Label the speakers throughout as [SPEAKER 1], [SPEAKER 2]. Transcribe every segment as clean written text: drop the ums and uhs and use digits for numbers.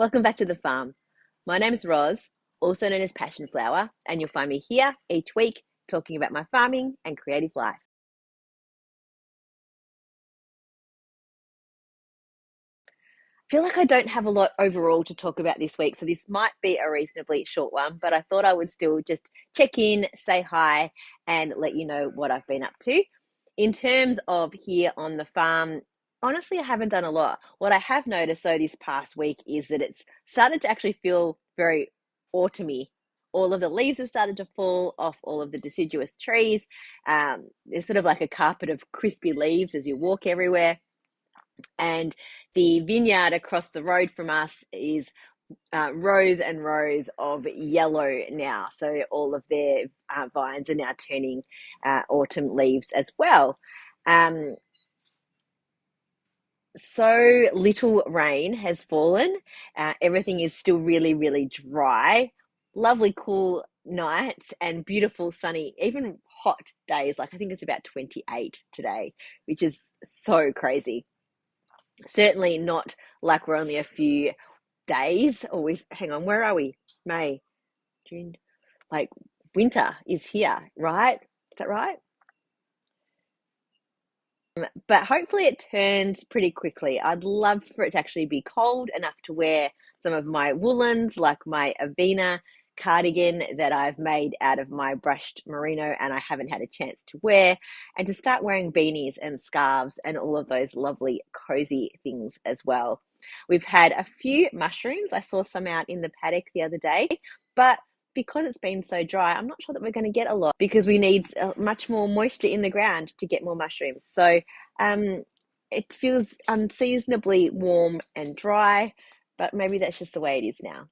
[SPEAKER 1] Welcome back to the farm. My name is Roz, also known as Passion Flower, and you'll find me here each week talking about my farming and creative life. I feel like I don't have a lot overall to talk about this week, so this might be a reasonably short one, but I thought I would still just check in, say hi, and let you know what I've been up to. In terms of here on the farm, honestly, I haven't done a lot. What I have noticed though this past week is that it's started to actually feel very autumny. All of the leaves have started to fall off all of the deciduous trees. There's sort of like a carpet of crispy leaves as you walk everywhere. And the vineyard across the road from us is rows and rows of yellow now. So all of their vines are now turning autumn leaves as well. Um, so little rain has fallen. Everything is still really, really dry. Lovely, cool nights and beautiful, sunny, even hot days. Like I think it's about 28 today, which is so crazy. Certainly not like we're only a few days. Always, hang on, where are we? May, June, like winter is here, right? Is that right? But hopefully it turns pretty quickly. I'd love for it to actually be cold enough to wear some of my woolens, like my Avena cardigan that I've made out of my brushed merino and I haven't had a chance to wear, and to start wearing beanies and scarves and all of those lovely cozy things as well. We've had a few mushrooms. I saw some out in the paddock the other day, but because it's been so dry, I'm not sure that we're going to get a lot because we need much more moisture in the ground to get more mushrooms. So um, it feels unseasonably warm and dry, but maybe that's just the way it is now.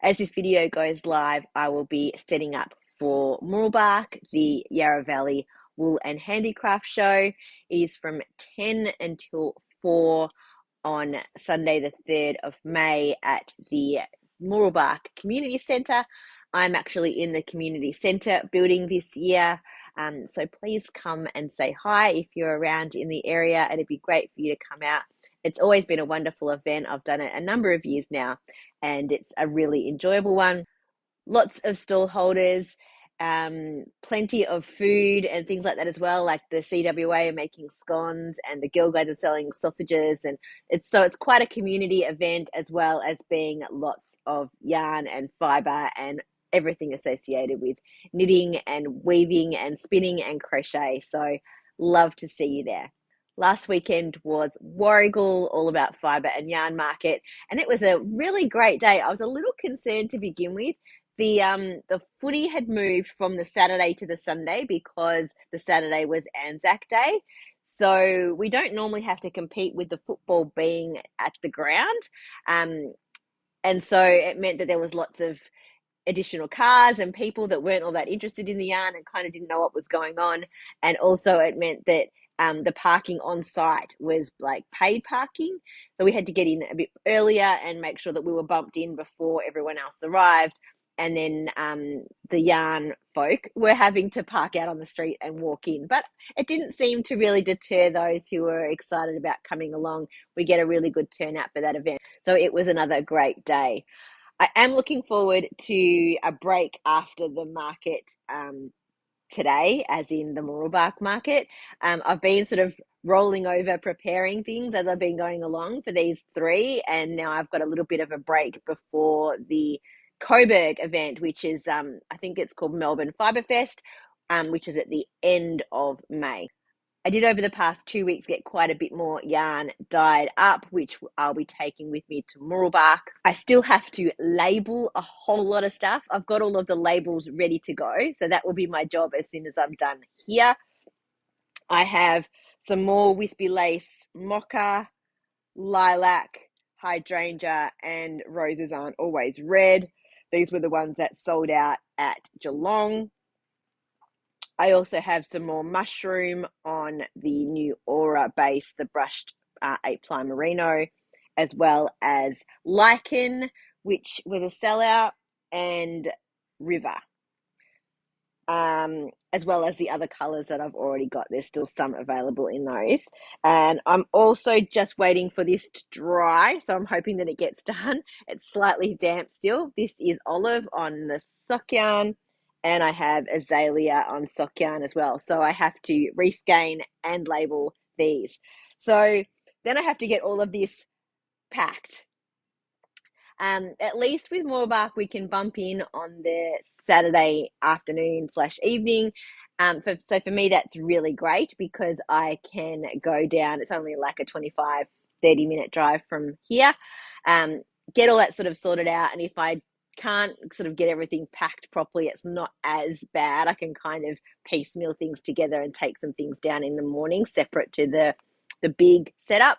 [SPEAKER 1] As this video goes live, I will be setting up for Mooroolbark, the Yarra Valley Wool and Handicraft Show. It is from 10 until 4 on Sunday, the 3rd of May at the Mooroolbark Community Centre. I'm actually in the community centre building this year. So please come and say hi if you're around in the area. It'd be great for you to come out. It's always been a wonderful event. I've done it a number of years now, and it's a really enjoyable one. Lots of stall holders, plenty of food and things like that as well. Like the CWA are making scones, and the Girl Guides are selling sausages, and it's quite a community event as well as being lots of yarn and fibre and everything associated with knitting and weaving and spinning and crochet. So love to see you there. Last weekend was Warragul, all about fibre and yarn market, and it was a really great day. I was a little concerned to begin with. The footy had moved from the Saturday to the Sunday because the Saturday was Anzac Day. So we don't normally have to compete with the football being at the ground. Um, and so it meant that there was lots of additional cars and people that weren't all that interested in the yarn and kind of didn't know what was going on. And also it meant that the parking on site was like paid parking. So we had to get in a bit earlier and make sure that we were bumped in before everyone else arrived. And then the yarn folk were having to park out on the street and walk in. But it didn't seem to really deter those who were excited about coming along. We get a really good turnout for that event. So it was another great day. I am looking forward to a break after the market today, as in the Mooroolbark market. I've been sort of rolling over preparing things as I've been going along for these three, and now I've got a little bit of a break before the Coburg event, which is I think it's called Melbourne Fiberfest, which is at the end of May. I did over the past 2 weeks get quite a bit more yarn dyed up, which I'll be taking with me to Mooroolbark. I still have to label a whole lot of stuff. I've got all of the labels ready to go, so that will be my job as soon as I'm done here. I have some more wispy lace mocha, lilac, hydrangea, and roses aren't always red. These were the ones that sold out at Geelong. I also have some more mushroom on the new Aura base, the brushed 8-ply merino, as well as lichen, which was a sellout, and river. as well as the other colors that I've already got. There's still some available in those. And I'm also just waiting for this to dry, so I'm hoping that it gets done. It's slightly damp still. This is olive on the sock yarn, and I have azalea on sock yarn as well. So I have to reskein and label these. So then I have to get all of this packed. At least with Moorebark, we can bump in on the Saturday afternoon / evening. So for me, that's really great because I can go down. It's only like a 25, 30-minute drive from here. Get all that sort of sorted out. And if I can't sort of get everything packed properly, it's not as bad. I can kind of piecemeal things together and take some things down in the morning separate to the big setup.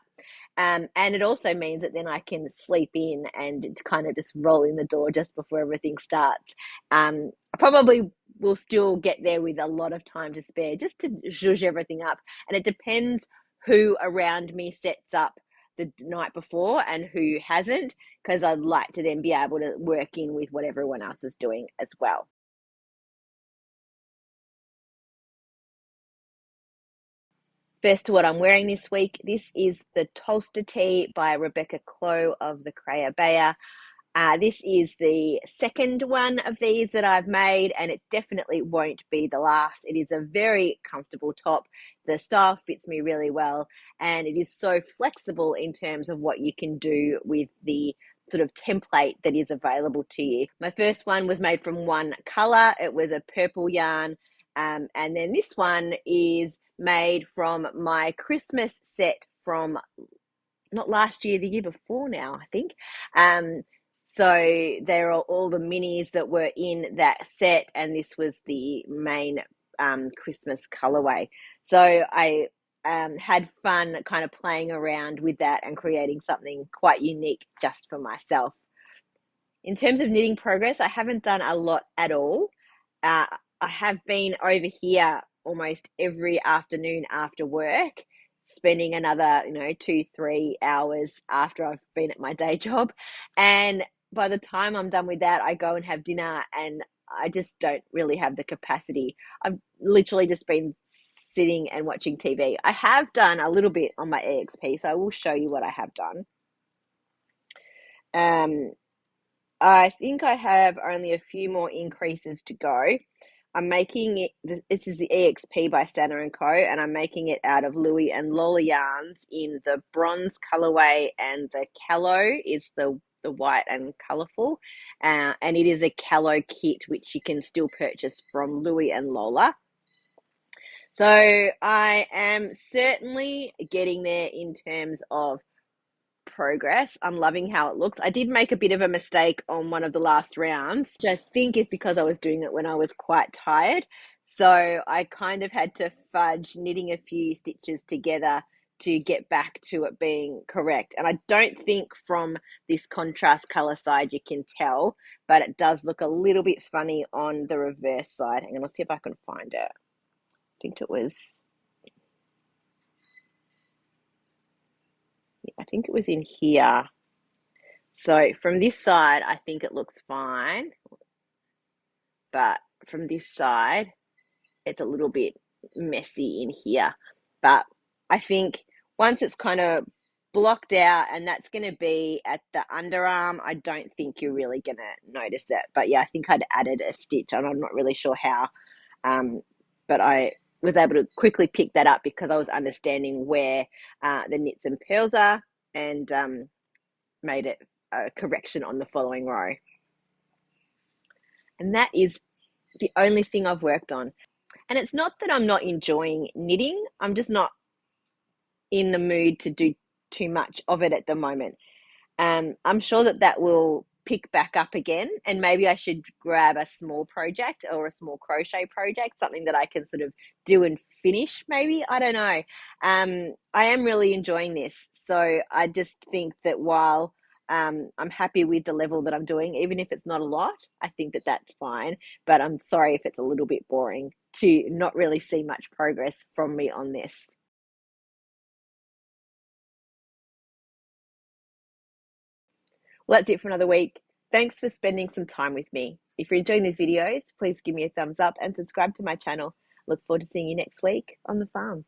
[SPEAKER 1] And it also means that then I can sleep in and kind of just roll in the door just before everything starts. I probably will still get there with a lot of time to spare just to zhuzh everything up. And it depends who around me sets up the night before and who hasn't, because I'd like to then be able to work in with what everyone else is doing as well. First to what I'm wearing this week. This is the Tolster Tee by Rebecca Clow of the Creya Bayer. This is the second one of these that I've made, and it definitely won't be the last. It is a very comfortable top. The style fits me really well, and it is so flexible in terms of what you can do with the sort of template that is available to you. My first one was made from one color. It was a purple yarn. And then this one is made from my Christmas set from not last year, the year before now, I think. So there are all the minis that were in that set, and this was the main Christmas colorway. So I had fun kind of playing around with that and creating something quite unique just for myself. In terms of knitting progress, I haven't done a lot at all. Uh, I have been over here almost every afternoon after work, spending another, 2, 3 hours after I've been at my day job. And by the time I'm done with that, I go and have dinner, and I just don't really have the capacity. I've literally just been sitting and watching TV. I have done a little bit on my EXP, so I will show you what I have done. Um, I think I have only a few more increases to go. I'm making it, this is the EXP by Santa & Co, and I'm making it out of Louis and Lola yarns in the bronze colorway, and the callow is the white and colourful. And it is a callow kit, which you can still purchase from Louis and Lola. So I am certainly getting there in terms of progress. I'm loving how it looks. I did make a bit of a mistake on one of the last rounds, which I think is because I was doing it when I was quite tired. So I kind of had to fudge knitting a few stitches together to get back to it being correct. And I don't think from this contrast color side you can tell, but it does look a little bit funny on the reverse side. Hang on, I'll see if I can find it. I think it was in here. So from this side, I think it looks fine, but from this side, it's a little bit messy in here. But I think once it's kind of blocked out, and that's going to be at the underarm, I don't think you're really going to notice it. But yeah, I think I'd added a stitch, and I'm not really sure how. But I was able to quickly pick that up because I was understanding where the knits and purls are, and made it a correction on the following row. And that is the only thing I've worked on. And it's not that I'm not enjoying knitting, I'm just not in the mood to do too much of it at the moment. I'm sure that will pick back up again, and maybe I should grab a small project or a small crochet project, something that I can sort of do and finish, maybe. I don't know. I am really enjoying this. So I just think that while I'm happy with the level that I'm doing, even if it's not a lot, I think that that's fine. But I'm sorry if it's a little bit boring to not really see much progress from me on this. Well, that's it for another week. Thanks for spending some time with me. If you're enjoying these videos, please give me a thumbs up and subscribe to my channel. Look forward to seeing you next week on the farm.